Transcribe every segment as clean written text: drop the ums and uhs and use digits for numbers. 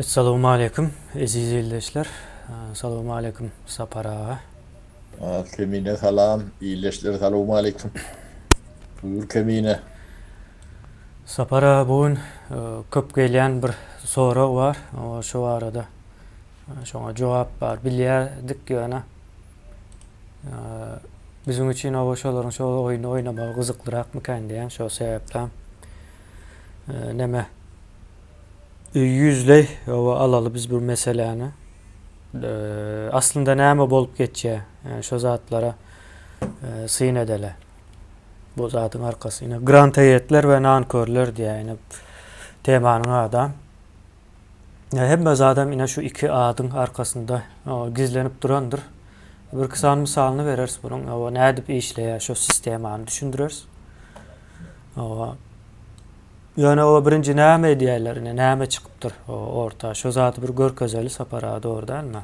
Assalamu alaikum aziz izleyiciler. Assalamu alaikum Sapara. Kemine salam, iyileştir selamun aleyküm. Buyur Kemine. Sapara bugün köp gelen bir soru var. O şu arada şuna cevap var. Bilýärdik ýöne. Bizim için o şolaryň şol oyunu oynamak gyzyklyrak mykän diýen şo sebäplen neme yüzley o alaly biz bu meseleni. Aslında näme bolup geçýär? Yani şo zatlara syn edele. Bu zatın arkası yine grant heyetler ve nankörler diye yine temanın adam. Ya hemmez adam yine şu iki adın arkasında gizlenip durandır. Bir kısa misalını veririz bunun. O ne edip işleyer şu sistemi düşündürürüz. Yani o birinci näme diýerler, näme çıkıptır o orta. Şu zatı bir görkezeli sapara doğru değil mi?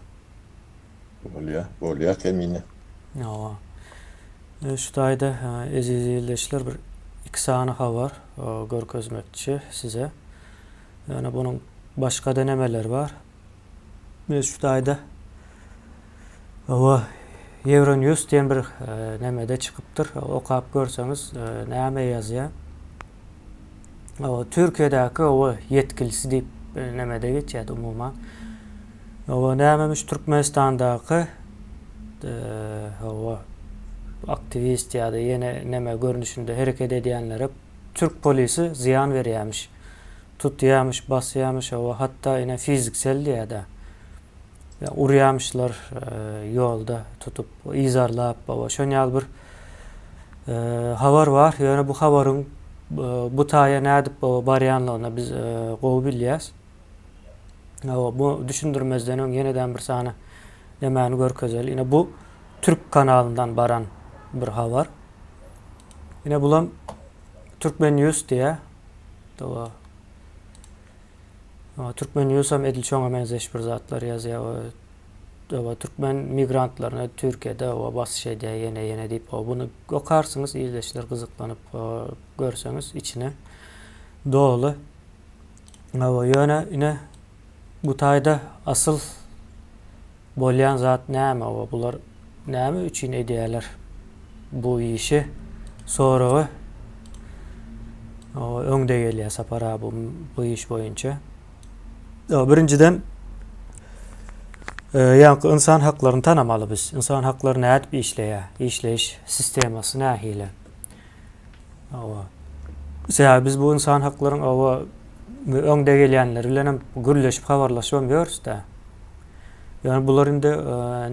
Bolya Kemine. O. Şu dayda aziz izleyiciler bir iki sany habar görkezmekçi size. Yani bunun başka denemeler var. Şu dayda o Euronews diyen bir nemede çıkıptır. Okap görseniz näme yazýar. O Türkiýedäki o yetkilisi diýip nemede geçýär umumyň. O nämemiş Türkmenistandaky o aktivist ya da yine neme görünüşünde hareket edenlere Türk polisi ziyan verýärmiş. Tutýarmış, basýarmış, o hatta yine fiziksel ya da urýarmışlar yolda tutup izarlap o şonýal bir habar var. Yani bu habaryň bu taýa nädip barýanlygyna biz gowy bilýäs. Bu düşündürmezden öň yeniden bir sany nemäni görkezeli. Yine bu Türk kanalından baran bir habar. Yine bulan Türkmen News diye. Türkmen News hem edil çoňa benzeş bir zatlar ýazýar. Türkmen migrantlaryna Türkiýede o basy diye yene diýip bunu okarsınız, izleşler gyzyklanyp görseňiz içine dolu. Yine bu taýda asyl bolýan zat näme? Bular näme üçin edýärler bu işi? Soragy öňde gelýär sapara bu iş boýunça. Birinciden ýa-ni insan haklaryny tanamaly biz. İnsan haklary nädip işleýär? İşleýiş sistemasy nähile? Biz bu insan haklaryň öňde gelýänleri bilen gürleşip habarlaşamýarys da. Yani bular indi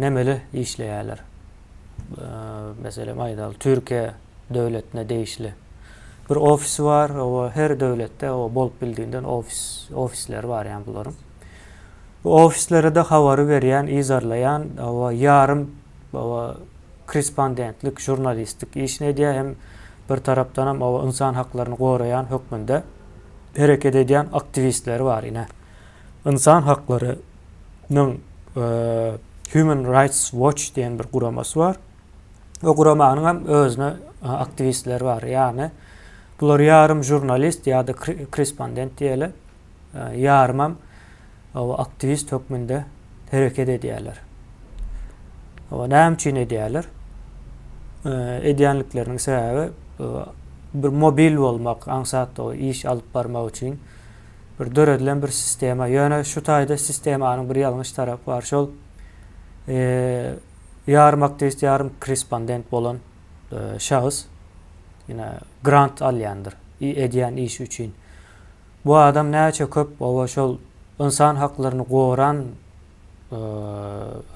nemeli işleýärler. Mesela maýdaly Türkiýe döwletine değişli bir ofis var. O her döwletde o bolup bildiğinden ofisler var yani buların. Bu ofislere de habary berýän, izarlayan ýarym korrespondentlik, jurnalistlik işine edýär hem bir tarapdan hem insan haklaryny gorayan hökmünde hareket edýän aktivistler var ine. İnsan haklarynyň Human Rights Watch diýen bir guramasy var. O guramanyň hem özüne aktivistler var. Yani bular ýarym jurnalist ýa-da korrespondent diýeli. Ýarym aktivist hökmünde hareket edýärler. Näme üçin edýärler? Edýänlikleriň sebäbi bir mobil bolmak, ansat o iş alyp barmak üçin bir döredilen bir sistema. Ýöne şu taýda sistemanyň bir ýalňyş tarapy var. Şol ýarym aktivist, ýarym korrespondent bolan şahys ýine grant alýandyr edýän iş üçin. Bu adam näçe köp şol insan haklaryny goran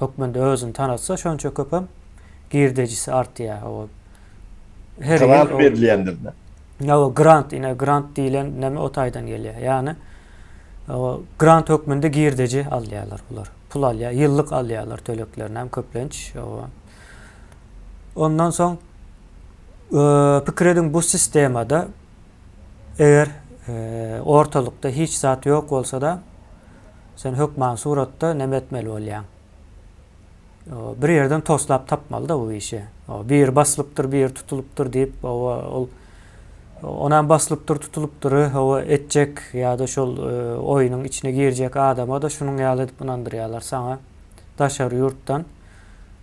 hökmünde özüni tanatsa şonça köp hem girdejisi artýar. Grant berilýändir. Grant diýilen näme o taýdan gelýär. Yani grant hökmünde girdeji alýarlar bular. Pul alýar, ýyllyk alýarlar töleklerini hem köplenç. Ondan soň pikir edin bu sistemada eger ortalykda hiç zat ýok bolsa da sen hökman suratda näme etmeli bolýan? Bir ýerden toslap tapmaly da bu işi. Bir basılıptır, bir tutuluptur diýip ol Onan basılıptır, tutulupdur, o etjek ya da şol oyunun içine girecek adama da şunun ýaly edip inandyrýarlar sana daşary ýurtdan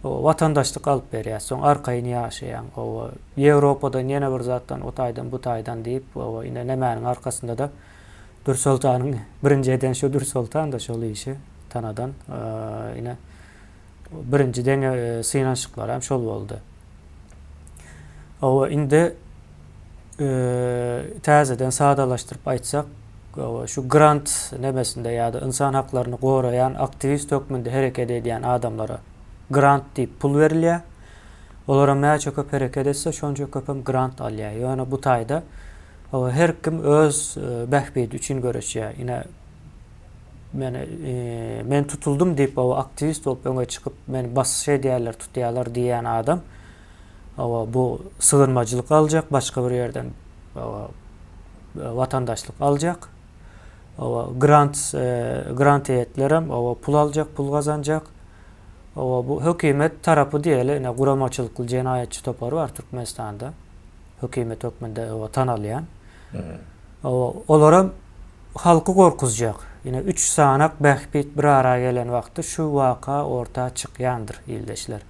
o vatandaşlyk alyp berýär. Soň arkaýyny ýaşaýan, o Ýewropadan ýene bir zatdan, o taýdan bu taýdan diýip, o ine nämäniň arkasynda da Dursultanyň birinji eden şu Dursultan da şol işi tanadan ine birinciden synanşyklar hem şol boldy. O indi täzeden sadalaşdyryp aýtsak, şu grant nemesinde ýa-da insan haklaryny goraýan aktivist hökmünde hereket edýän adamlara grant diýip pul berilýär. Olara näçe köp hereket etse şonça köp hem grant alýar. Ýöne bu taýda her kim öz bähbidi üçin göreşýär. Ine men tutuldum diýip o aktivist bolup öňe çykyp meni basy edýärler, tutýarlar diýen adam bu sığınmacılık alacak, başka bir yerden vatandaşlık alacak. Grant heyetlerem pul alacak, pul kazanacak. Bu hükümet tarafı diýeli, ne guramaçylykly jenayetçi topary var Türkmenistanda. Hükümet hökmünde tanalýan. Olaram halky gorkuzjak. Ýene 3 sanak bähbit bir ara gelen wagtda şu waka ortağa çykýandyr ildeşler.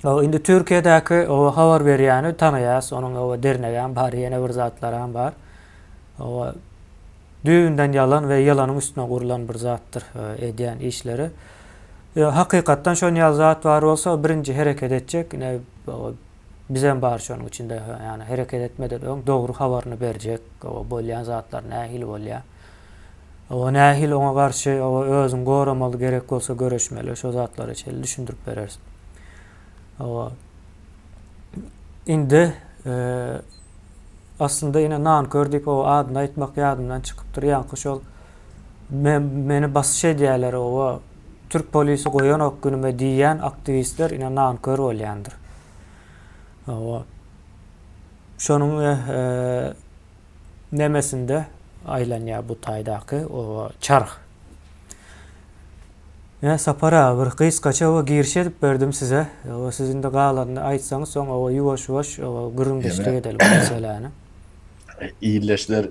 Indi Türkiýedäki habar berýäni tanaýas, onuň dernegen bar, ýene bir zatlar hem bar. Düýünden yalan we yalanyň üstüne gurulan bir zatdyr edýän işleri. Hakykatdan şol zat bar bolsa birinji hereket etjek, ine bizem bar şonuň içinde, ýani hereket etmeden öň dogry habaryny berjek. Bolýan zatlar nähil bolýar. Nähil oňa garşy özüň goramaly gerek bolsa göreşmeli, şo zatlara çel düşündirip berersin. Indi aslında yine nankör diýip o adyny aýtmak ýadymdan çykypdyr. Ýa-ni şol meni basy edýärler, Türk polisi goýan ok günüme diýen aktivistler ine nankör bolýandyr. Şonuň nemesinde aýlanýar bu taýdaky çarh. Sapara bir kıyskaça giriş edip berdim size. Sizin de galanını aýtsaňyz, soň ýuwaş-ýuwaş güründeşlik edelim bu meseleni. İyileşler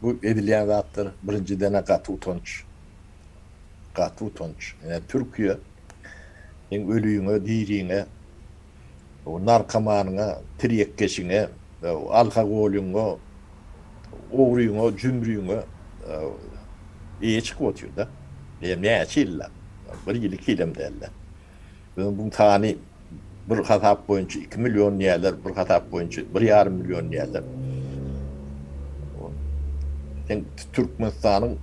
bu edilýän zatlar birinciden gaty utanç. Gaty utanç. Türkiýe eň ölüýüňe, diriňe, narkomanyňa, tiriyekkeşiňe, alkogolüňe, owruyňe, jümrüýüňe çıkyp oturýar da. Näçe ýyllar? Bir ýyl 2 ýylym derler. Bu tany bir hatap boýunça 2 milyon ýerler, bir hatap boýunça 1,5 milyon ýerler. Türkmenistanyň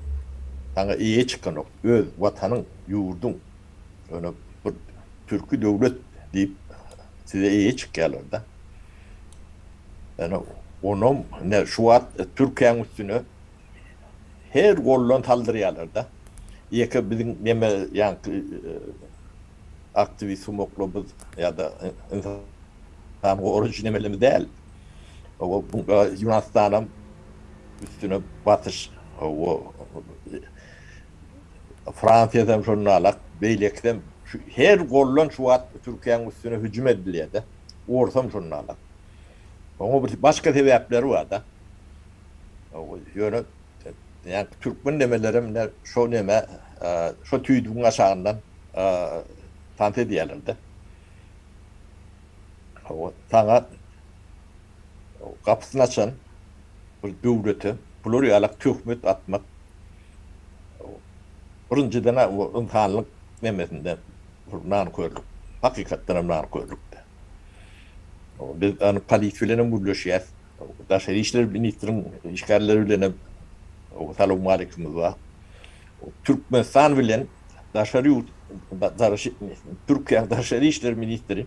taňa iýe çykan öz watanyň, ýurdun öňe bir türkü döwlet diýip size iýe çykýarlar da. Ýani onuň şu wagt Türkiýanyň üstüne her gollan taldyrýarlar da. Ýeke biziň neme ýa-ni aktivist homoklubuz ýa-da insan orijinalimiz däl. Bu Yunanistanam üstüne batış, Fransiýadan jurnalak, beýlekden her gollan şu wagt Türkiýanyň üstüne hüjüm edilýär da. Ortam jurnalak. Oňa bir başga sebäpleri bar da. Ýöne ýani türkmen demelerim şo neme şo tüýdüň aşagyndan tant edýärler de. Taňa gapysyny açan bir döwlete plurialak töhmet atmak birinciden insanlyk nemesinde nankörlük, hakykatdan nankörlükde. Biz polis bilen birleşýär. Daşary işler ministriň işgärleri bilen Salamu aleyküm var. Türkmenistan bilen Türkiýe Daşary işler ministri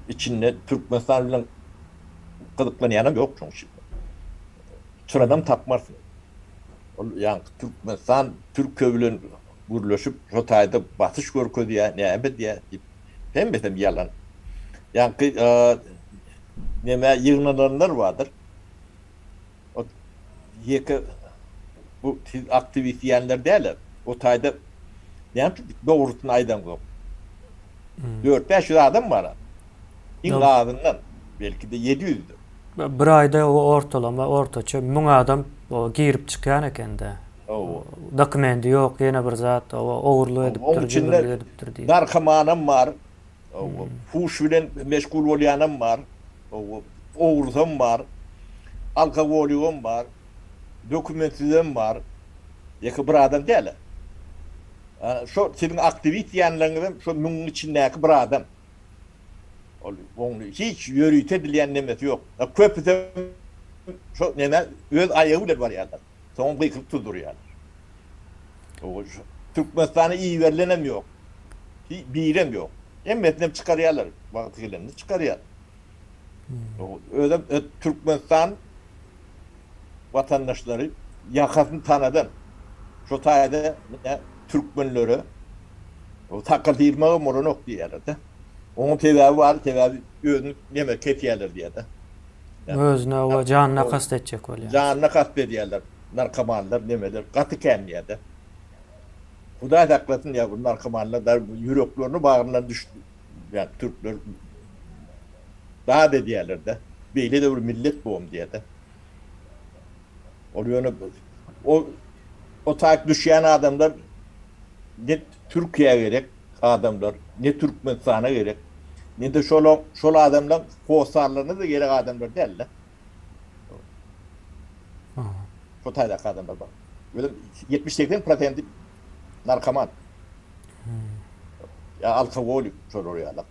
içinde Türkmenistan bilen gıdıklanýanam ýok çünki. Şuradan tapmarsın. Yani Türkmenistan Türkiýe bilen birleşip şu taýda batyş görkezýär, näme diýär? Hem betem yalan. Yani näme ýygnanlar bardyr. O ýeke bu aktivist diýenler däler. O taýda näme dogrusyny aýdan gop. 4-5 adam bar. İn adından belki de 700'dür. bir ayda o ortalama ortaça 1000 adam o girip çıkan eken de. O Dokumenti yok, yine bir zat o oğurluğu onun edipdir, içinde cübürlüğü edipdir diye. narkomanım var. Fuş bilen meşgul bolyanım var. Oğursam var. Alkoholikam var. Dokumentsizim var. Yakı bir adam değil. Şu senin aktivit yanlarından şu bunun içindeki bir adam. Onu hiç yürüyte dileyen nemet yok. Köpüde şu neme öz ayağı bile var yani. Son bıyıkıp tutuyor. O Türkmenistan'a iyi verilenem yok. Birem yok. Emmetnem çıkarıyorlar. Vaktilerini çıkarıyor. Öyle Türkmenistan vatandaşları yakasını tanıdan. Şu tayda Türkmenleri o takıl dirmağı moronok diyorlar. Onun tedavi var, tedavi önü neme ketiyorlar diye de. Özüne o canına kastedecek ol yani. Canına kastediyorlar. Narkomanlar nemeler, katıken diye de. Huda taklatın ya bu narkomanlar da yüreklerini bağrından düştü. Yani Türkler daha da diyorlar da. Böyle de bir millet boğum diye de. Oluyor o takip düşen adamlar ne Türkiye'ye gerek adamlar, ne Türkmenistan'a gerek, ne de şol adamlar kovsarlarına da gerek adamlar derler. Şu taydaki adamlar bak. Böyle 70-80% narkoman. Ya alkoholik şol oraya da.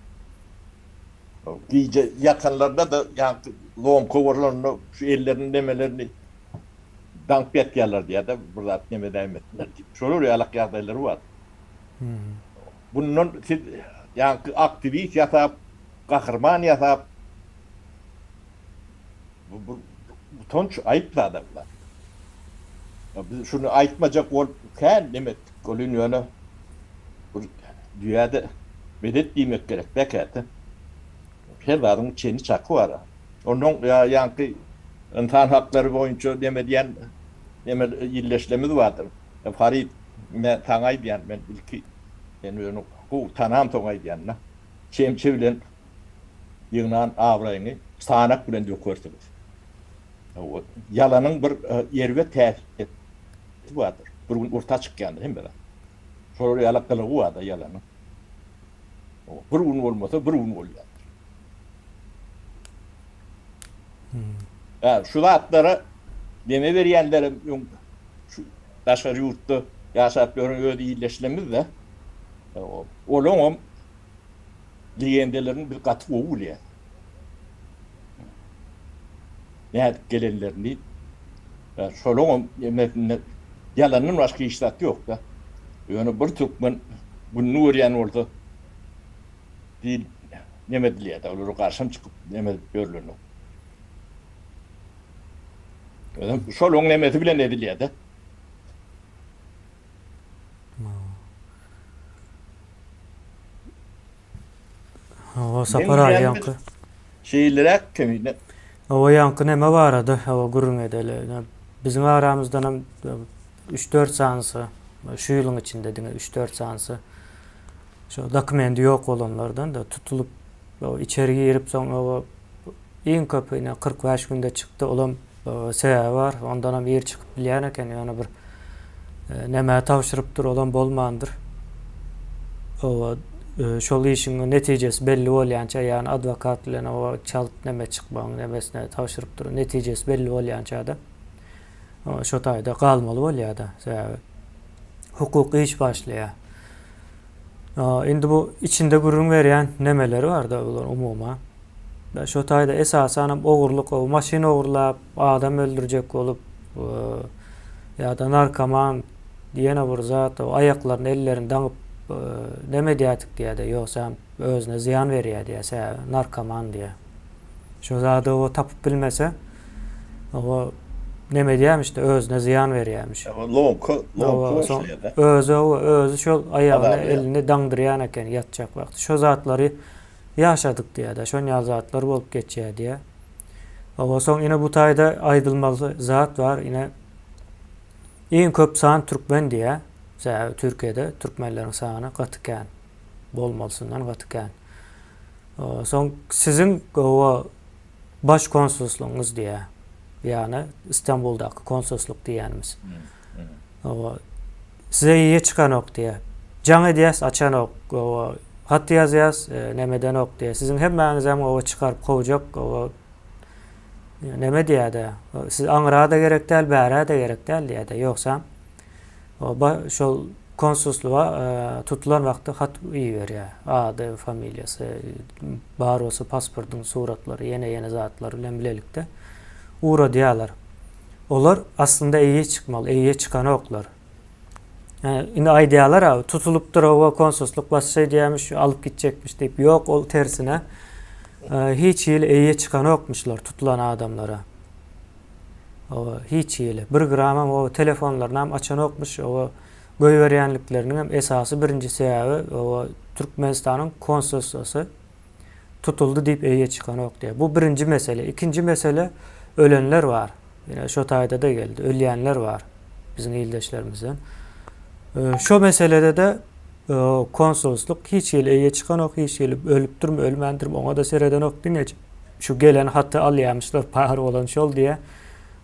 İyice yakınlarda da yani loğum kovarlarını, şu ellerinin demelerini dank etkiyorlar diye de burada neme devam ettiler. Şol oraya alak yardayları var. Bunun yani aktivist yasap, kahraman yasap, bu tonç ayıp adamlar. Biz şunu ayıtmacak olurken demek golün yönü bu dünyada medet demek gerek bekati. Her adamın çeni çakı var. Onun yankı insan hakları boyunca demediyen illeşlemiz vardır. Farid tanay diyen ben ilki yani onu bu tanam tongay diyenler. Çemçe bilen yığınan avrayını sağanak bilen dökürsünüz. Yalanın bir yerve tehliketi vardır. Bir orta çıkkandır hem böyle. Sonra yalakalığı vardır yalanın. Bir un olmasa bir un oluyor. Şu atlara deme veriyenlerim şu taşar yurtta yaşatların öyle iyileşlemiz de onun legendelerin bir katı oluyor. Ne gelenlerini şolun yalanın başka işlet yok da. Yani bir Türkmen bunu öğren orada değil nemediliye de olur karşım çıkıp nemed görülür. Şolun nemedi bile nediliye de. O sapara yankı. Şeylere kemine. O yankı neme var adı, o gurun edeli. Bizim aramızdan 3-4 sansı, şu yılın içinde 3-4 sansı. Şu dokumenti yok olanlardan da tutulup içeri girip sonra o in köpeğine 45 günde çıktı olan seyahat var. Ondan hem yer çıkıp bilen eken yani bir neme tavşırıptır olan bolmandır. O şol işin neticesi belli olyança yani advokat bilen o çalıp neme çıkman nemesine tavşırıptır neticesi belli olyança da şu tayda kalmalı olya da hukuki iş başlıyor. Indi bu içinde gurur veren nemeleri var da umuma. Şu tayda esasen oğurluk, o maşin oğurlap, adam öldürecek olup ya da narkoman diyene bir zat o ayaklarını ellerini danıp neme diyatık diye de yoksa özüne ziyan veriyor diye narkoman diye. Şu zatı o tapıp bilmese o neme diyemiş de özüne ziyan veriyormuş. Özü şu ayağını elini dangdırıyan eken yatacak vakti. Şu zatları yaşadık diye de, şöyle zatlar olup geçiyor diye. O son yine bu tayda aydılmalı zat var yine en köp sağın Türkmen diye. Türkiye'de Türkmenlerin sağına katıken, bolmalısından katıken. Son sizin o baş konsolosluğunuz diye. Yani İstanbul'daki konsolosluk diyenimiz. O size iyiye çıkan ok diye. Can ediyas açan ok. O hat yazıyas nemeden ok diye. Sizin hemmeniz hem o çıkarıp kovacak. O neme diye de. Siz Angra'ya da gerek değil, Bäre'ye de gerek değil diye de. Yoksa o şol konsolosluğa tutulan vakti hat iyi veriyor. Adı, familyası, barosu, pasportun suratları, yeni zatları ile birlikte uğra diyorlar. Onlar aslında iyiye çıkmalı, iyiye çıkan oklar. Yani yine ay diyorlar abi, tutuluptur o konsolosluk basit şey diyemiş, alıp gidecekmiş deyip yok o tersine hiç iyiye çıkan okmuşlar tutulan adamlara. O hiç iyi. Bir gram o telefonlarını hem açan okmuş, o göýberýänlikleriniň hem esasy birinji sebäbi o Türkmenistanyň konsoloslugy tutuldu diýip eýe çıkan ok diye. Bu birinji mesele. İkinji mesele ölenler var. Yine şu taýda da geldi. Ölýänler var bizim ildeşlerimizden. Şu meselede de konsolosluk hiç ýyl eýe çıkan ok, hiç ýyl ölüpdirmi, ölmendirmi, oňa da sereden ok diňeç. Şu gelen hatta alýamyşlar pahar bolan şol diye.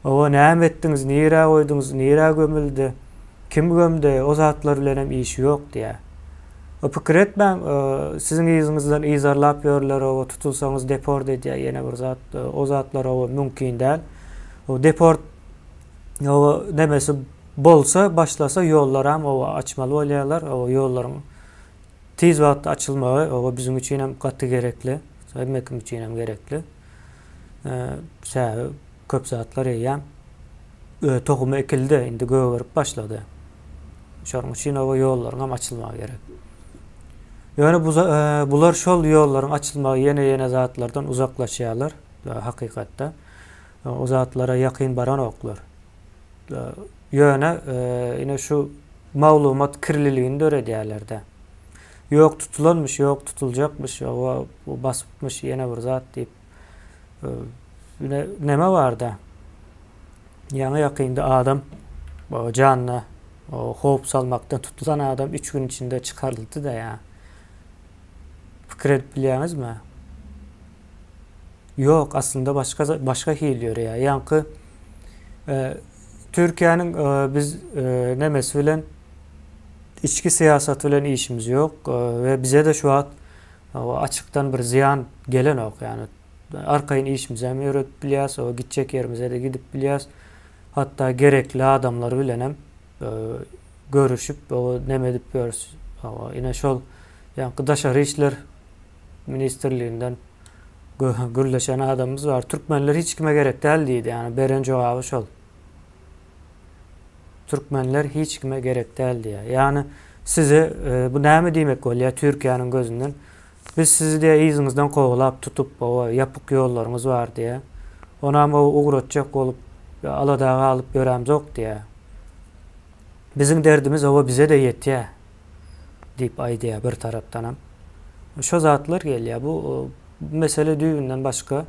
O näme etdiňiz, nire goýduňuz, nire gömüldi, kim gömdi, o zatlar bilen hem işi yok diye. O pikir etmem, sizin iziňizden izarlap ýörler, o tutulsaňyz deport edýär, ýene bir zat, o zatlar o mümkin däl. O deport o nemesi bolsa, başlasa ýollar hem o açmaly bolýarlar, o ýollaryň tez wagtda açylmagy o bizim üçin hem gaty gerekli, hemmekim üçin hem gerekli. Köp zatlar eýýär. Tohumy ekildi, indi göwerip başlady. Şonuň üçin o ýollaryň hem açylmagy gerek. Ýöne bular şol ýollaryň açylmagy ýene zatlardan uzaklaşýarlar, hakykatda. O zatlara ýakyn baran oklar. Ýöne ine şu maglumat kirliliğini öğredýärler-de. Yok tutulanmış, yok tutulacakmış, o basıpmış ýene bir zat diýip neme var da ýa-ni ýakynda adam o janyna o hop salmaktan tutulan adam 3 gün içinde çıkarıldı da ya. Pikir edip bilýäňizmi? Yok aslında başka hilýär ya. Ýanky Türkiýanyň biz nemesi bilen içki siyasaty bilen işimiz yok ve bize de şu an açıktan bir ziyan gelen ok yani. Arkaýyn işimize hem öğretip bilýäs, o gidecek yerimize de gidip bilýäs. Hatta gerekli adamlar bilen hem görüşüp o neme edip görüş. Ine şol ýanky daşary işler ministerliginden gürleşen adamımız var. Türkmenler hiç kime gerek däl diýdi. Yani beren jogaby şol. Türkmenler hiç kime gerek däl diýär. Yani size bu näme diýmek bolýar Türkiýanyň gözünden? Biz sizi diye iziňizden kovalap tutup o yapık yollarımız var diye. Ona ama uğratacak olup aladağa alıp göremiz yok diye. Bizim derdimiz o bize de yetiyor deyip ay diye bir taraftan hem. Şu zatlar geliyor. Bu mesele düğünden başka.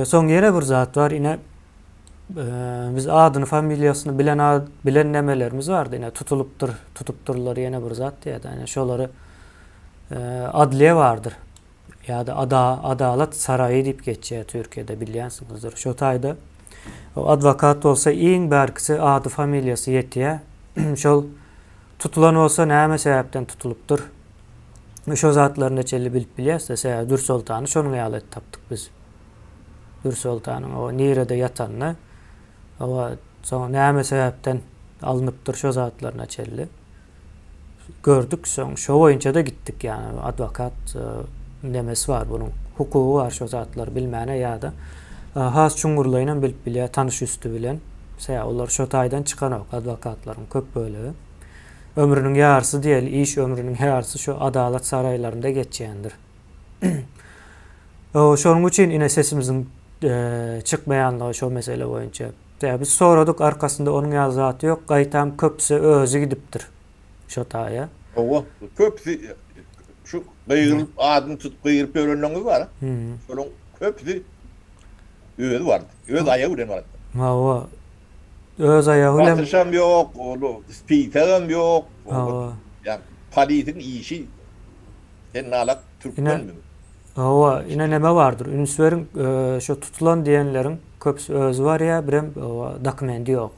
Son yere bir zat var. Yine biz adını, familyasını bilen nemelerimiz vardı. Yine tutupturlar yine bir zat diye. Yani şoları adliye vardır. Ya da adalet sarayı deyip geçiyor Türkiye'de bilýänsiňizdir. Şu taýda o advokat olsa iň berkisi adı familyasy yetiyor. Şol tutulan olsa näme sebäpden tutulupdyr. Şu zatlaryny neçeli bilip bilýäs. Dür Sultany şonuň ýaly tapdyk biz. Dür Sultanyň o nirede ýatanny o soň näme sebäpden alınıpdyr şu zatlaryny neçeli. Gördük son şu boyunca da gittik yani advokat demesi var bunun hukuku var şu zatlar bilmene ya da has çungurlayla bilip bilýär tanış üstü bilen onlar şu taýdan çıkan ok advokatlaryň köp bölegi ömrünün ýarysy diýeli iş ömrünün ýarysy şu adalet saraylarynda geçýändir. Şonuň üçin ine sesimiziň çıkmaýanlygy şu mesele boýunça biz soradyk arkasynda onuň ýazaty ýok gaýtam köpsi özü gidipdir. Şotaya. O köpsi şu gıyırıp adını tutup gıyırıp öğrenenler var. Şolun köpsi öğü vardı. Öğü ayağı ulen vardı. O öz ayağı ulen. Batışam yok, spikerim yok. Yani palitin işi sen alak Türkmen mi? Ova yine neme vardır. Ünsülerin şu tutulan diyenlerin köpüsü özü var ya, birem dokumenti yok.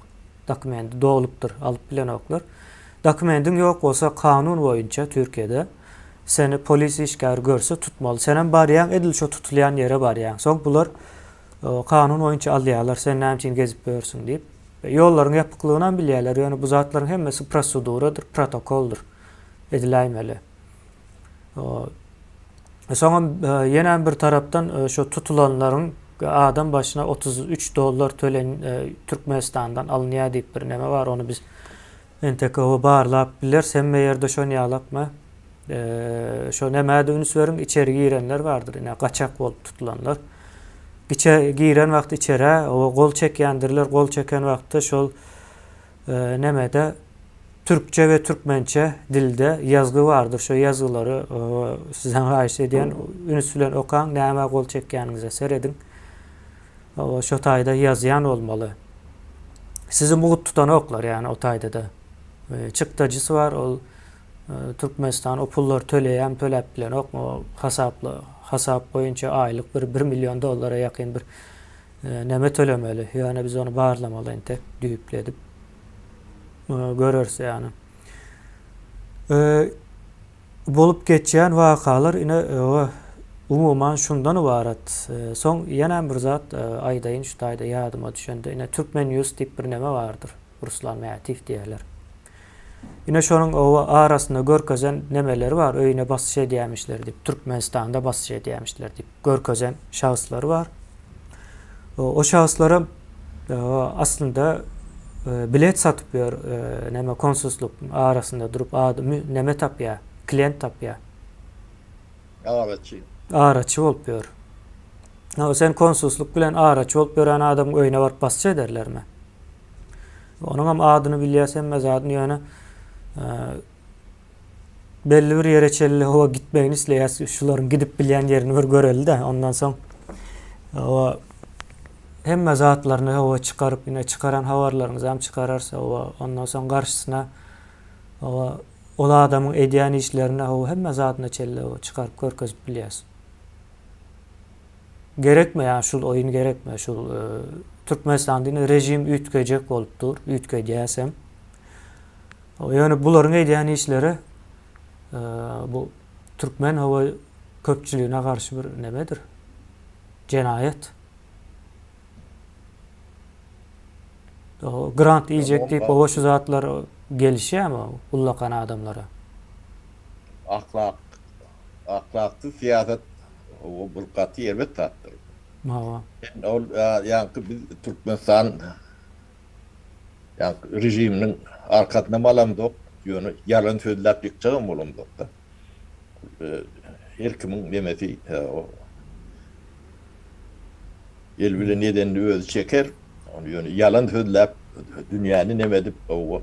Dokumenti doğuluptur, alıp bilen oklar. Dokumentin yok olsa kanun boyunca Türkiye'de seni polis işgal görse tutmalı. Senin bariyan edil şu tutulayan yere bariyan. Son bular kanun boyunca alıyorlar. Sen ne için gezip görürsün deyip. Yolların yapıklığından biliyorlar. Yani bu zatların hemmesi proseduradır, protokoldur. Edilaymeli. Sonra yine bir taraftan şu tutulanların adam başına 33 dolar tölen Türkmenistan'dan alınıyor deyip bir neme var. Onu biz NTK'ya bağırlap bilir. Sen meyerde şunu yalapma. Şu nemede ünsülerin içeri girenler vardır. Yine kaçak olup tutulanlar. Giren vakti içeri o gol çekyendirler. Gol çeken vakti şol nemede Türkçe ve Türkmençe dilde yazgı vardır. Şu yazıları sizden haiş ediyen ünsülen okan neme gol çekyeninize seyredin. Şu tayda yazıyan olmalı. Sizin bu tutan oklar yani o tayda da. Çıktacısı var. O Türkmenistan o pullar töleyen bilen ok mu hasap boyunca aylık 1 milyon dolara yakın bir neme tölemeli. Yani biz onu bağırlamalı tek düyüpledip görürse yani. Bolup geçen vakalar yine umuman şundan ibaret. Son yenen bir zat aydayın şu ayda yadıma düşende yine Türkmen News tip bir neme vardır. Ruslan Meatif diyorlar. Yine şunun o arasında görközen nemeleri var. Öyle bas şey diyemişler deyip. Türkmenistan'da bas şey diyemişler deyip. Görközen şahısları var. O şahıslara aslında bilet satıp neme konsolosluk arasında durup neme tapya, klient tapya. Araçı oluyor. Sen konsolosluk bilen araçı olup yani adam oyuna var bas şey derler mi? Onun hem adını biliyorsan mez adını yani belli bir yere çelli hava gitmeyin isleyas şuların gidip bilen yerini bir göreli de ondan sonra o hem mezatlarını hava çıkarıp yine çıkaran havarlarını hem çıkararsa o ondan sonra karşısına o adamın ediyen işlerine o hem mezatına çelli o çıkarıp görkezip biliyorsun. Gerekme yani şu oyun gerekme şu Türkmenistan'da rejim ütkecek oluptur. Ütkecesem. Yani bunların ediyen işleri bu Türkmen hava köpçülüğüne karşı bir nemedir? Cinayet. O grant yiyecek deyip o şu zatlar gelişiyor ama ullakan adamlara. Ahlaklı siyaset o bulkatı elbet tattır. Yani biz Türkmenistan yani rejiminin arkasında malamdık. Yani yalan sözler çıkacağım bulunduk da. Her kimin demesi o el bile nedenli öz çeker. Yani yalan sözler dünyanın nemedip o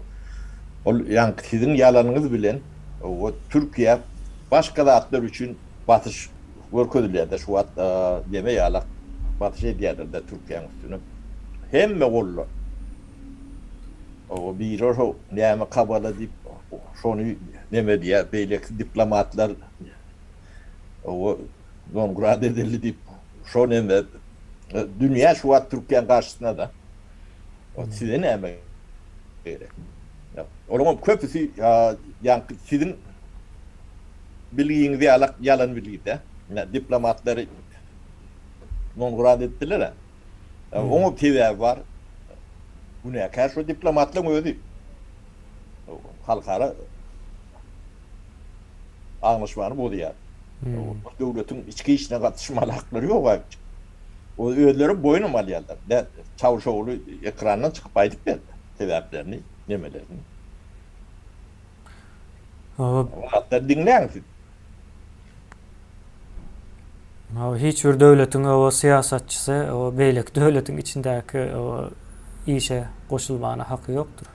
yani sizin yalanınız bilen o Türkiye başka zatlar için batış görközlerde şu at deme yalak batış ediyorlar da Türkiye'nin üstüne. Hem mi oldu? O bir o neyme kabala deyip şunu neme diye böyle diplomatlar o non-grad edildi deyip şu neme dünya şu an Türkiye'nin karşısında da o size neme gerek. Onun köpüsü yani sizin bilgiğinizi alak yalan bilgi de diplomatları non-grad ettiler. Onun TV var. Bu ne karşı diplomatların özü. Halkara anlaşmanı bu diye. Devletin içki işine katışmalı hakları yok abi. O öğelerin boyunu malyalar. De Çavuşoğlu ekrandan çıkıp aydık ben sebeplerini, yemelerini. Hatta dinleyen siz. Hiçbir devletin o siyasetçisi, o beylik devletin içindeki o işe koşulmana hakkı yoktur.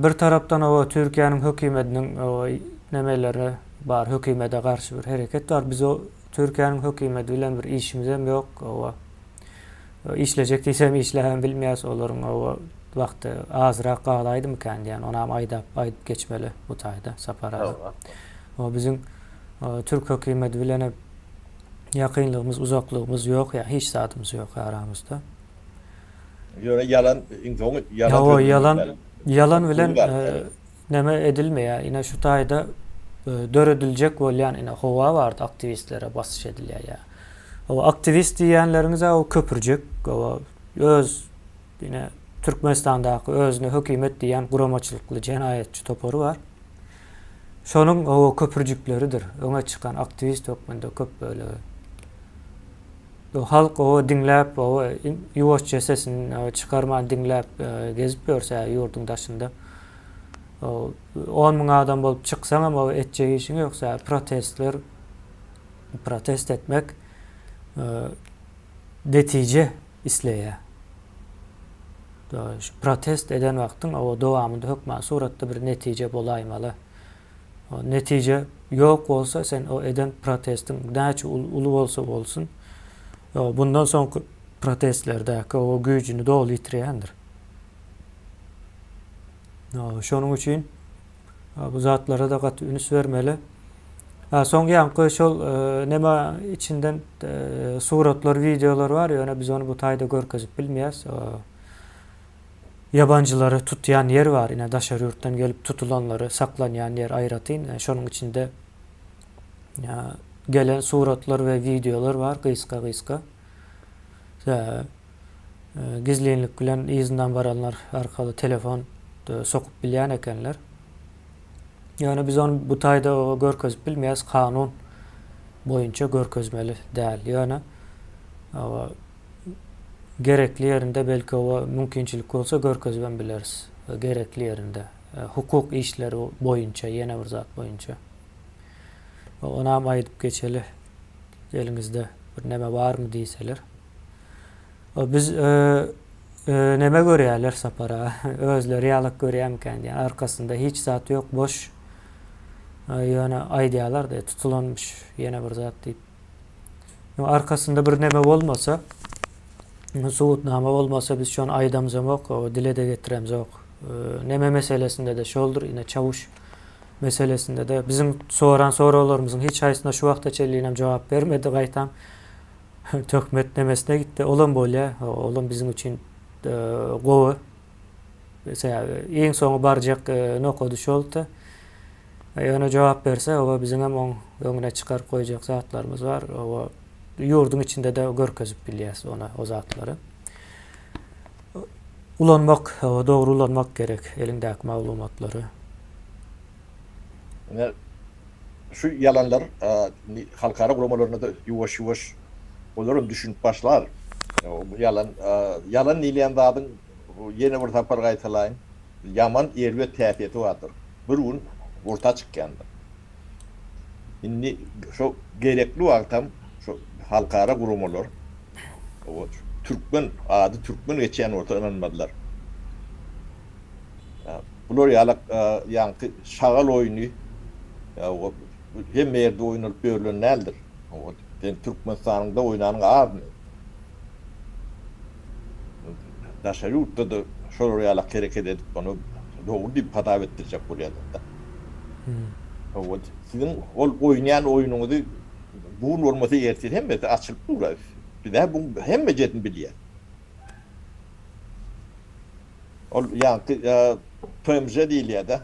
Bir taraftan o Türkiye'nin hükümetinin o nemeleri var, hükümete karşı bir hareket var. Biz o Türkiye'nin hükümetiyle bir işimiz hem yok. O işleyecek değilsem işleyen bilmeyiz olurun o vakti azırak ağlaydı mı kendi yani ona ayda geçmeli bu tayda sapara. O bizim Türk hükümeti bilene yakınlığımız, uzaklığımız yok ya, hiç saatimiz yok aramızda. Yöne yalan, insonu Ya yalan o sözünü yalan bilmeli. yalan bilen Pul var yani. neme edilmeye yine şu tayda döredilecek bolyan yine hova vardı aktivistlere basış ediliyor ya. O aktivist diyenlerinize o köpürcük, o öz yine Türkmenistan'daki özne hükümet diyen kuramaçılıklı cinayetçi toporu var. Şonun o köpürcükleridir. Öne çıkan aktivist yok bende köp böyle. O halk o dinlep, o yuvaşça sesini çıkarman dinlep gezip görse yurdun taşında. 10 bin adam bolup çıksan ama edeceği işin yoksa protest etmek netice isleye. Şu protest eden vaktin o devamında hükmen suratda bir netice bolaymalı. O netice yok olsa sen o eden protestin näçe ulu olsa olsun bundan sonraki protestlerdeki o gücünü dolu yitiriyendir. Şonun için bu zatlara da kat ünüs vermeli. Son yankı şol nema içinden suratlar, videolar var ya, biz onu bu tayda görkezip bilmeyiz. Yabancıları tutyan yer var. Yine daşar yurttan gelip tutulanları saklayan yer ayratayım. Şonun içinde gelen suratlar ve videolar var. Kıyska. Gizlilik bilen izinden varanlar arkalı telefon sokup bilyen ekenler. Yani biz onu bu tayda o görkezip bilmeyiz. Kanun boyunca görkezmeli değil. Yani gerekli yerinde belki o mümkünçilik olsa görkezben biliriz. Gerekli yerinde. Hukuk işleri boyunca, yine bir zat boyunca. Ona ayıp geçeli elinizde bir neme var mı deyseler. Biz neme görüyorlar sapara. Özleri yalık görüyorken yani arkasında hiç zat yok, boş. Yani aydiyalar da tutulanmış yine bir zat deyip. Arkasında bir neme olmasa, suğutname olmasa biz şu an aydamız yok, o dile de getiremiz yok. Neme meselesinde de şoldur, yine çavuş meselesinde de bizim sorularımızın hiç haysına şu vakta çelliğine cevap vermedi gaytam. Tökmet nemesine gitti. Olan böyle, olan bizim için govu. Mesela en sonu baracak nokodu şolta. Ona cevap verse, o bizim hem önüne çıkar koyacak zatlarımız var. O yurdun içinde de görkezip biliyoruz ona, o zatları. Ulanmak, doğru ulanmak gerek. Elindeki malumatları. Yani şu yalanlar halkara kurumlarına da yuvaş onların düşünüp başlar. Yalan nileyen dadın yeni bir tapar gaytalayın. Yaman erve tepeti vardır. Bir gün orta çıkkandı. Şimdi şu gerekli vaktam şu halkara kurumlar o Türkmen geçen orta inanmadılar. Bunlar yankı şagal oyunu hem yerde oynanıp görülen neldir? Türkmenistan'da oynanan ağır mı? Daşar yurtta da şöyle hareket edip onu doğru bir hata ettirecek buraya da. Sizin oynayan oyununuzu bunun olması yersiz hem de açılıp durar. Bir daha bunu hem de cetin biliyor. Yani tümce değil ya da.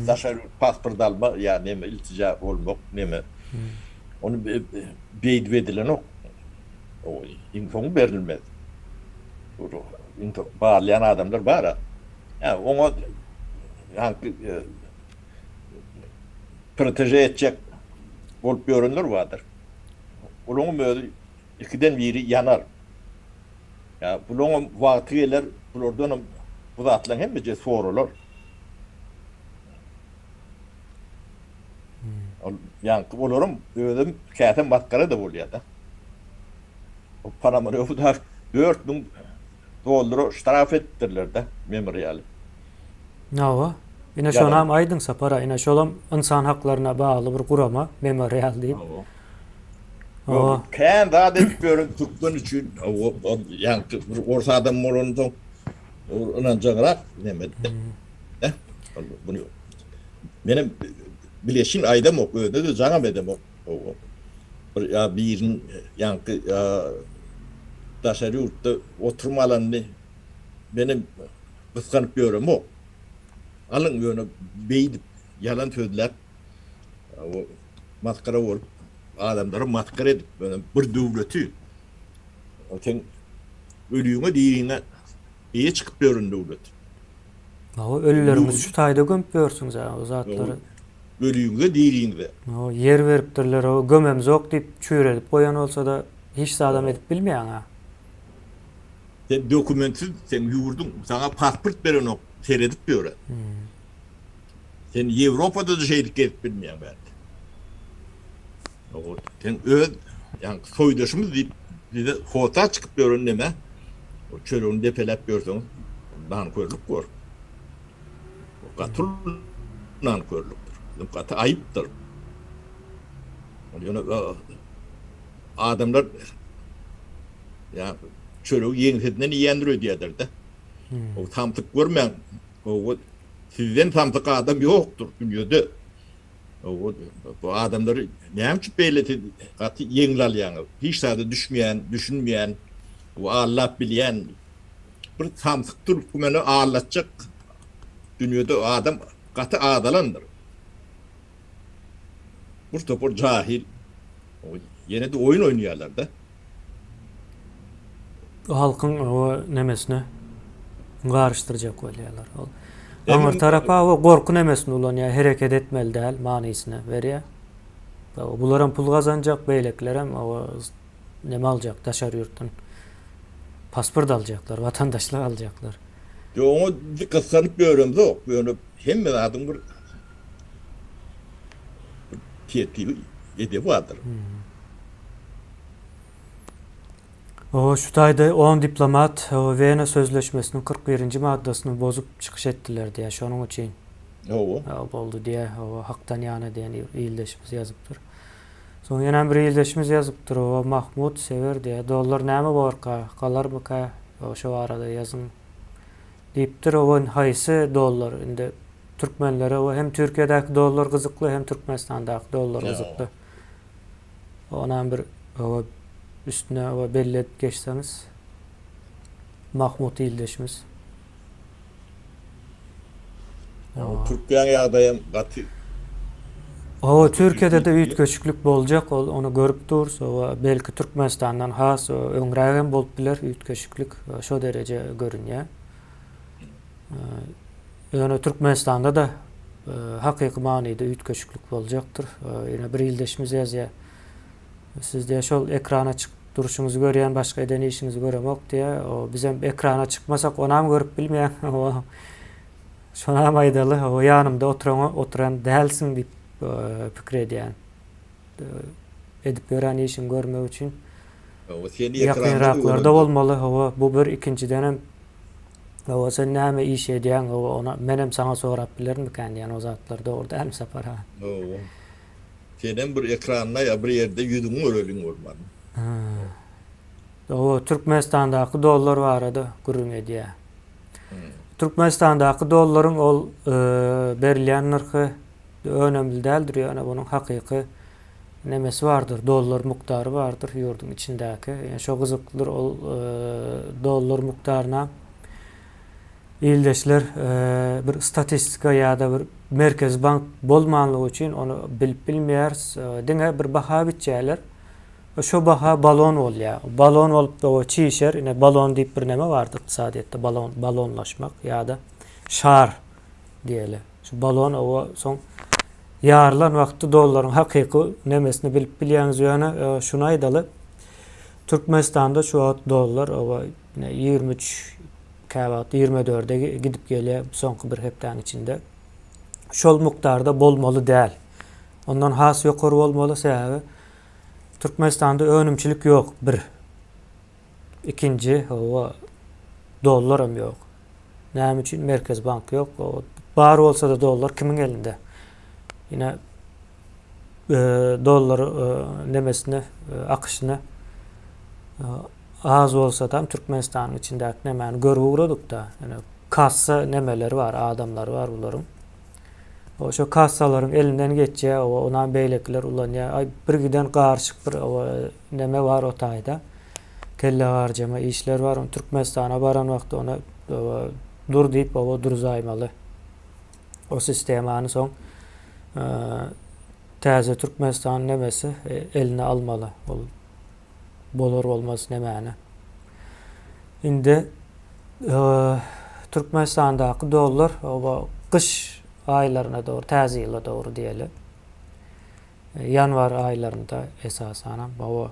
Daşar pasport alma ya neme iltica olmak neme. Onu beyd verilen o infonu verilmez. Bağlayan adamlar var. Yani ona yani proteje edecek olup görünür vardır. Onun böyle ikiden biri yanar. Ya bunun vakti gelir, bunlardan bu zatlan hem de sorulur. Yani olurum ödüm kâtem batkara da oluyor da. O paramarı bu da 4000 doları ştraf ettirler de memorial. Nava? Yine şu an aydın sapara, yine şu insan haklarına bağlı bir kurama, memorial deyip. Kendi adet görün Türkmen için yani orta adam morundan Ondan sonra demedi. Ne? Bunu benim bileşin aydam okuyordu da canım edem okuyor. Ya birin yankı ya taşarı yurtta oturma alanını benim kıskanıp görüyorum o. Alın böyle beydip yalan söylediler. O maskara olup adamları maskara edip böyle bir devleti sen ölüğüne değiliğine iyi çıkıp görün devlet. O ölülerimiz şu tayda gömüyorsunuz ha o zatları. Ölüğüne değiliğine. O yer veripdirler o gömemiz yok deyip çüyredip koyan olsa da hiç adam edip bilmeyen ha. Sen dokumentsiz sen yurdun sana pasport veren o seyredip görün. Sen Avrupa'da da şeylik gelip bilmeyen belki. O sen öz yani soydaşımız deyip bize fotoğraf çıkıp görün deme. O çölünü depelep görseniz nankörlük var. O katıl nankörlüktür. Katı ayıptır. Yani adamlar ya çölü yengisinden yiyendiriyor diyorlar da. O tamtık görmeyen o sizden tamtık adam yoktur dünyada. Bu adamları ne ki belli katı yengler yani. Hiç sadece düşünmeyen, o Allah bilen bir tamtıktır bu beni ağırlatacak dünyada o adam katı ağdalandır. Bu topur cahil. O yine de oyun oynuyorlar da. O halkın o nemesine karıştıracak oluyorlar. Emin- Anır tarafa o korku nemesine ulan ya hareket etmeli değil manisine veriyor. Buların pul kazanacak beylekler hem o neme alacak taşar yurttan. Pasport alacaklar, vatandaşlık alacaklar. Onu kıskanıp görüyorum da böyle hem de adım bir tiyeti edebi vardır. O şu tayda 10 diplomat o Viyana Sözleşmesi'nin 41. maddesini bozup çıkış ettiler diye şu onun için O oldu diye o haktan yana diyen iyildeşimiz yazıptır. Son yana bir iyildeşimiz yazıptır o Mahmut Sever diye dolar näme borka kalar mı ka o şu arada yazın deyiptir o haysı dolar indi Türkmenlere o hem Türkiye'deki dolar kızıklı hem Türkmenistan'daki dolar Ya. kızıklı. Ondan bir o üstüne o belli edip geçseniz Mahmut iyildeşimiz. Türkiye'nin yağdayan katı O Türkiye'de de üyt göçüklük bolacak onu görüp durursa o belki Türkmenistan'dan has öňrägen bolup biler üyt göçüklük şu derece görünýär. Yani Türkmenistan'da da hakyky manyda üyt göçüklük bolacaktır. Yine bir ýyldaşymyz ýazýar. Siz de şol ekrana çık duruşuňuzy görýän başga eden işiňizi göremok diye o biz hem ekrana çıkmasak onam görüp bilmeýän o şonam aýdaly o ýanymda oturan dälsiň diýip pikir edýän. Edip gören işin görmek için o seni yakınraklarda olmalı. O bu bir ikinciden hem o sen näme iş edýän ona menem sana sorap bilermiken diýen o zatlarda orada hem sapar ha. Senin bir ekranına ya bir yerde yüzünü örülün olmalı. O Türkmenistan'daki dolar var adı gurun ediyor. Türkmenistan'daki doların ol berilýän narhy önemli değildir yani bunun hakiki nemesi vardır. Dolar miktarı vardır yurdun içindeki. Yani şu kızıklar ol dolar miktarına ildeşler bir statistika ya da bir Merkez Bank bolmanlygy üçin onu bilip bilmeýär diňe bir baha bitýärler. Şu baha balon bolýar. Balon olup da o çiğişer. Yine balon diýip bir neme vardı iqtisadiyatda balonlaşmak ya da şar diýeli. Şu balon o son yarlan wagtda dollaryň hakyky nemesini bilip bilýäňiz ýöne şuna aýdaly. Türkmenistan'da şu wagt dollar o 23 kawat 24'e gidip gelýär soňky bir hepden içinde. Şol miktarda bolmaly däl. Ondan has ýokary bolmaly sebäbi Türkmenistan'da önümçilik yok bir. İkinci o dollar hem yok. Näme üçin Merkez Bank yok. O bar olsa da dollar kimin elinde? Yine dollar nemesine akışına az olsa da Türkmenistan'ın içindeki nemeni görüp uğradık da. Yani kassa nemeleri var, adamlar var bunların. O şu kassaların elinden geçeceği, ona beylekler ulanıyor. Ay bir giden karışık bir neme var o tayda. Kelle harcama işler var. Türkmenistan'a baran vakti ona dur deyip dur zaymalı. O sistemanı son täze Türkmenistan nemesi eline almalı. Bolor olmaz nemeni. Indi Türkmenistan'daki dollar kış aylarına doğru, täze yıla doğru diyelim. Yanvar aylarında esasen o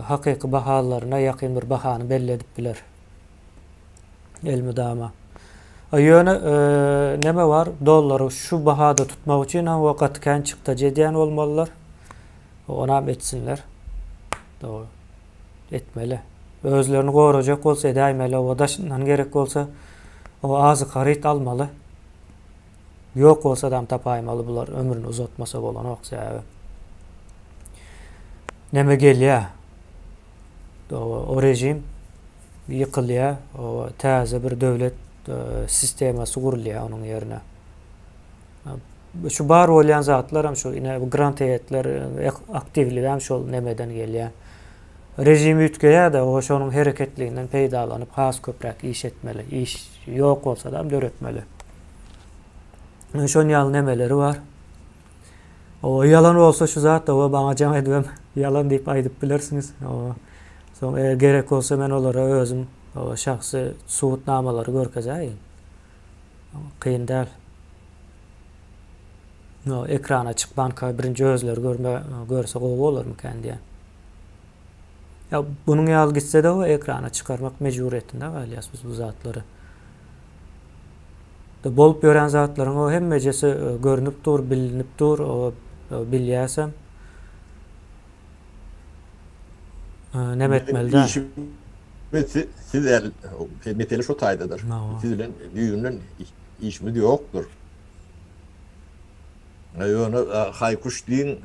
hakiki bahalarına yakın bir bahanı belli edip bilir. Elmidama. Yöne neme var? Dolları şu bahada tutmak için vakatken çıktı cediyen olmalılar. Ona etsinler. Doğru. Etmeli. Özlerini koruyacak olsa edemeli. O daşından gerek olsa o ağzı karit almalı. Yok olsa adam tapaymalı bular. Ömrünü uzatmasa olan oksa. Neme geliyor? O rejim yıkılıyor. O täze bir devlet sisteması kuruluyor onun yerine. Şu bar olan zatlar hem şu yine grant heyetler aktivliği hem şu nemeden geliyor. Rejim yütkeye de o şunun hareketliğinden peydalanıp has köprek iş etmeli. İş yok olsa da döretmeli. Şun yalan nemeleri var. O yalan olsa şu zat da o bana cam edmem yalan deyip aydıp bilirsiniz. O son eğer gerek olsa ben olara özüm o şahsı suutnamaları görkezeyim. Kıyın değil. No, ekrana çık banka birinci özler görse kova olur mu kendiye? Ya bunun yal gitse de o ekrana çıkarmak mecburiyetinde var biz bu zatları. Da bolup gören zatların o hem mecesi görünüp dur, bilinip dur, o bilyasem ne etmeli de? Siz meteli şu taydadır. Sizin düğünün işimi yoktur. Onu haykuş deyin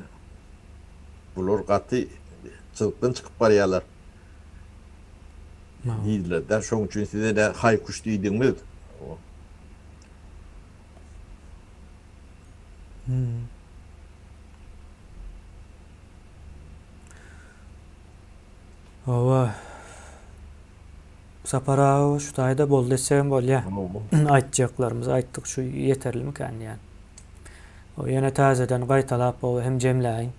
bulur katı çılıktan çıkıp barayalar. Değiller de. Şunun için size de haykuş deydin mi? Ova sapara şu tayda bol desem bol ya. Aytacaklarımız ayttık şu yeterli mi kan yani. O yine tazeden qaytalap o hem cemleyin.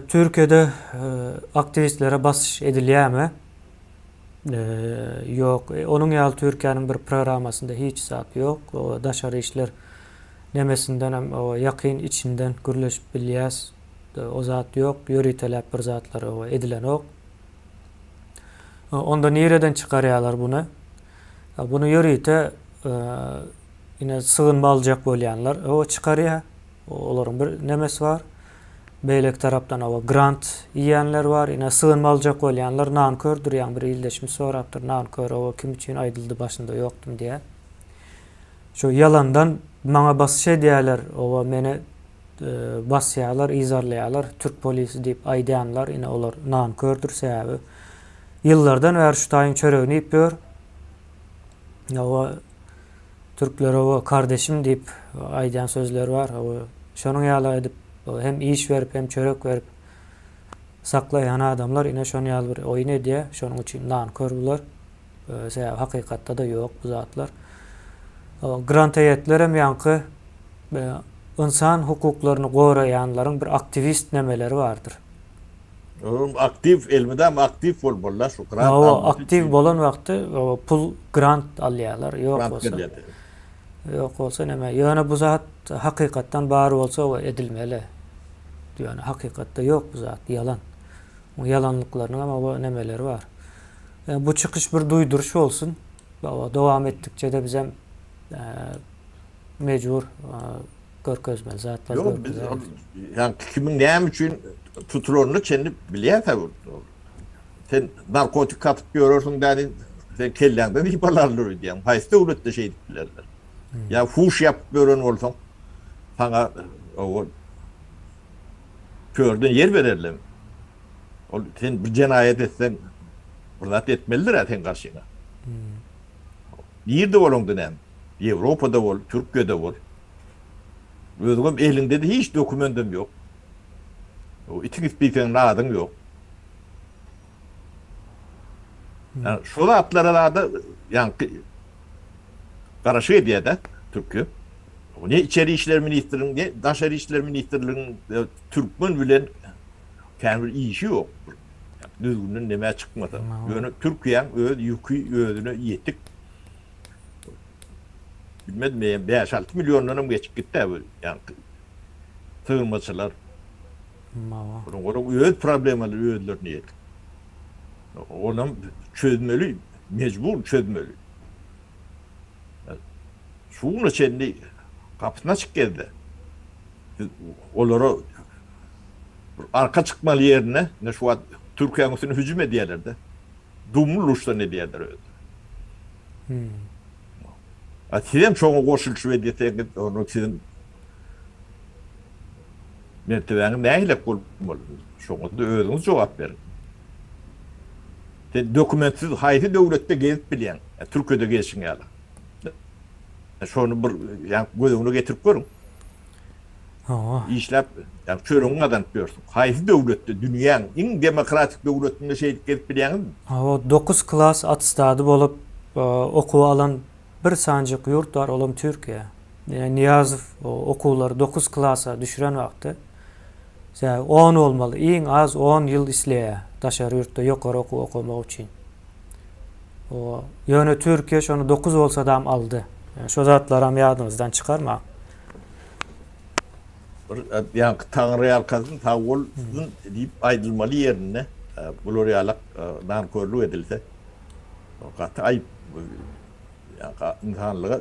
Türkiye'de aktivistlere basış ediliyor mu? Yok. Onun yal Türkiye'nin bir programmasında hiç saat yok. O daşarı işler nemesinden hem o yakın içinden gürleşip bilyas o zat yok. Yürütelep bir zatları o edilen yok. Onda nereden çıkarıyorlar bunu? Bunu yürüte yine sığınma alacak bolyanlar o çıkarıyor. Onların bir nemesi var. Beylek taraftan o grant yiyenler var. Yine sığınma alacak bolyanlar nankördür. Yani bir ildeşimi soraptır. Nankör o kim için aydıldı başında yoktum diye. Şu yalandan bana basış ediyorlar. O mene basyalar, izarlayalar. Türk polisi deyip aydayanlar yine onlar nankördür sebebi. Yıllardan eğer şu tayin çöreğini yapıyor. Ya o Türkler o kardeşim deyip aydayan sözler var. O şunun yağla edip hem iş verip hem çörek verip saklayan adamlar yine şunu yağla bir oyun ediyor. Şunun için nankör bular. Hakikatte de yok bu zatlar. O grant heyetler hem yankı insan hukuklarını koruyanların bir aktivist nemeleri vardır. Aktif elmidem aktif olmalılar şu grant. O aktif bolan vakti pul grant alıyorlar. Yok olsa neme. Yani bu zat hakikatten bari olsa o edilmeli. Yani hakikatte yok bu zat yalan. O yalanlıklarının ama o nemeleri var. Yani bu çıkış bir duyduruş olsun. Devam ettikçe de bize mecbur görkezmeli zatlar görkezmeli. Yani kimin neyem için tutulurunu kendi biliyor tabi. Sen narkotik katıp görürsün yani sen kellenden ihbarlarlar diyen. Hayste uğrattı şey diklerler. Ya fuş yapıp görün olsan sana o kördün yer verirler. Sen bir cenayet etsen fırsat etmelidir ha sen karşına. Nerede olundun hem? Avrupa'da ol, Türkiye'de ol. Özgüm elinde de hiç dokümentim yok. O itin bir adın yok. Yani şu atlara da yani karşı diye de Türkiye. Ne İçeri İşler Ministerliği'nin ne Dışarı İşler Ministerliği'nin Türkmen bilen kendi işi yok. Düzgünün neme çıkmadı. Yani Türkiye'nin yükü ödünü yettik. Bilmedim 5-6 milyonlarım geçip gitti yani sığınmacılar. Onun öyle problemleri ödüler niyet. Onun çözmeli, mecbur çözmeli. Şunun içinde kapısına çık geldi. Onlara arka çıkmalı yerine ne şu an Türkiye'nin üstüne hücum ediyorlardı. Dumluşta ne diyorlar öyle. Atiyem çoğu koşulşu ediyse onun için mertebeni neyle kullanmalı? Çoğu da öğreniniz cevap verin. Dokumentsiz hayati devlette gezip bilen, Türkiye'de geçsin yani. Şunu bir yani gözünü getirip görün. İşlep yani çörün adam diyorsun. Hayati devlette dünyanın en demokratik devletinde gezip bilen. O 9 klas atstadı bolup okuw alan bir sancık yurt var olam Türkiye. Niyazov okulları 9 klasa düşüren vakti 10 olmalı. En az 10 yıl isleýär. Daşary yurtda ýokary okumak üçin. O ýöne Türkiye şonu 9 bolsa da aldy. Yani şu zatlaram ýadymyzdan çıkarma. Yani Tanrı arkasın tavul deyip aydılmalı yerine buluryalık nankörlük edilse o katı ayıp yani insanlığa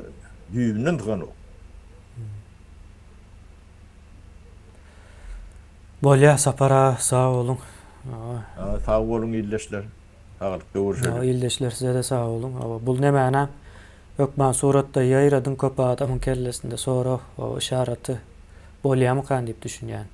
düğünün tıkanı. Bolya sapara sağ olun. Sağ olun illeşler. Sağlık görüşelim. İldeşler size de sağ olun. Bul nemana ökman suratda ýaýradyn köp adamyň kellesinde sonra o işareti bolyamy kan diýip düşünýän.